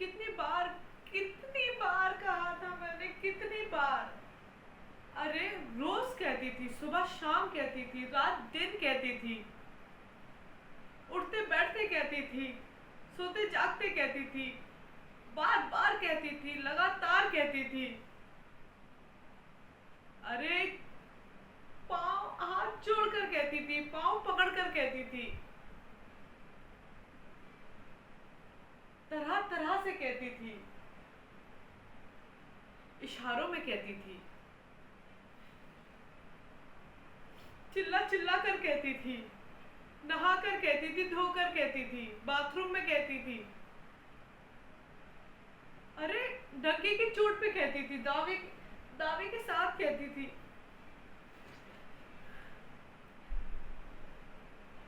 कितनी बार कहा था मैंने, कितनी बार। अरे रोज कहती थी, सुबह शाम कहती थी, रात दिन कहती थी, उठते बैठते कहती थी, सोते जागते कहती थी, बार बार कहती थी, लगातार कहती थी। अरे पाँव हाथ जोड़कर कहती थी, पाँव पकड़कर कहती थी, तरह तरह से कहती थी, इशारों में कहती थी, चिल्ला चिल्ला कर कहती थी, नहा कर कहती थी, धोकर कहती थी, बाथरूम में कहती थी। अरे डंके की चोट पे कहती थी, दावे दावे के साथ कहती थी।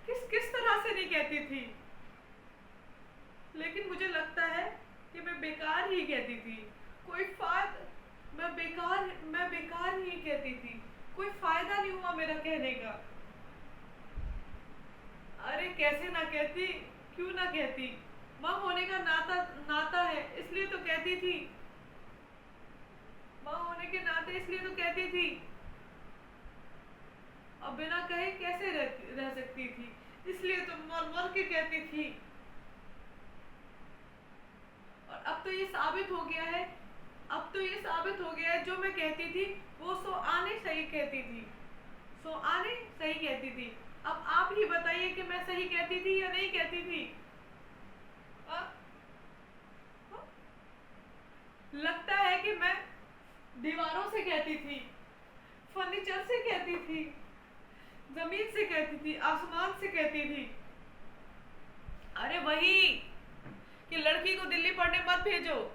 किस किस तरह से नहीं कहती थी, लेकिन मुझे लगता है कि मैं बेकार ही कहती थी। कोई फायदा, मैं बेकार ही कहती थी, कोई फायदा नहीं हुआ मेरा कहने का। अरे कैसे ना कहती, क्यों ना कहती, माँ होने का नाता नाता है इसलिए तो कहती थी, माँ होने के नाते इसलिए तो कहती थी। अब बिना कहे कैसे रह सकती थी, इसलिए तो मर मर के कहती थी। और अब तो ये साबित हो गया है, जो मैं कहती थी वो सो आने सही कहती थी, सो आने सही कहती थी। अब आप ही बताइए कि मैं सही कहती थी या नहीं कहती थी। आ? आ? लगता है कि मैं दीवारों से कहती थी, फर्नीचर से कहती थी, जमीन से कहती थी, आसमान से कहती थी। अरे वही कि लड़की को दिल्ली पढ़ने मत भेजो,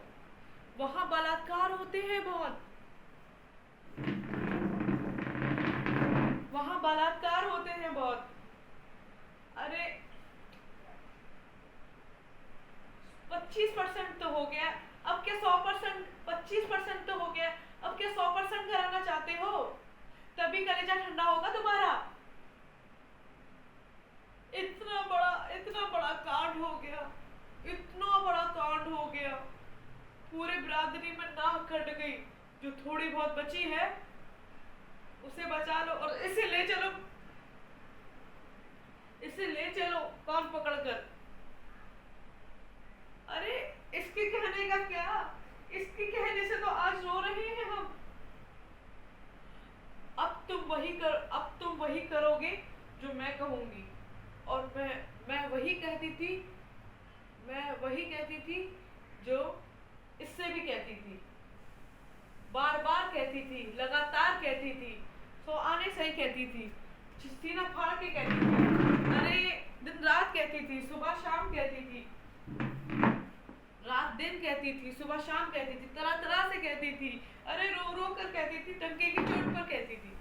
वहां बलात्कार होते हैं बहुत, वहां बलात्कार होते हैं बहुत। अरे 25% तो हो गया, अब क्या 100%, 25% तो हो गया, अब क्या 100% कराना चाहते हो? तभी कलेजा ठंडा होगा तुम्हारा। इतना बड़ा कांड हो गया, इतना बड़ा कांड हो गया, पूरे बिरादरी में नाक कट गई। जो थोड़ी बहुत बची है उसे बचा लो और इसे ले चलो कान पकड़कर। अरे इसके कहने का क्या, इसके कहने से तो आज रो रहे हैं हम। अब तुम वही करोगे जो मैं कहूंगी, और मैं वही कहती थी जो इससे भी कहती थी, बार बार कहती थी, लगातार कहती थी, सो आने सही कहती थी, सीना फाड़ के कहती थी। अरे दिन रात कहती थी, सुबह शाम कहती थी, रात दिन कहती थी, सुबह शाम कहती थी, तरह तरह से कहती थी। अरे रो रो कर कहती थी, टंके की चोट पर कहती थी।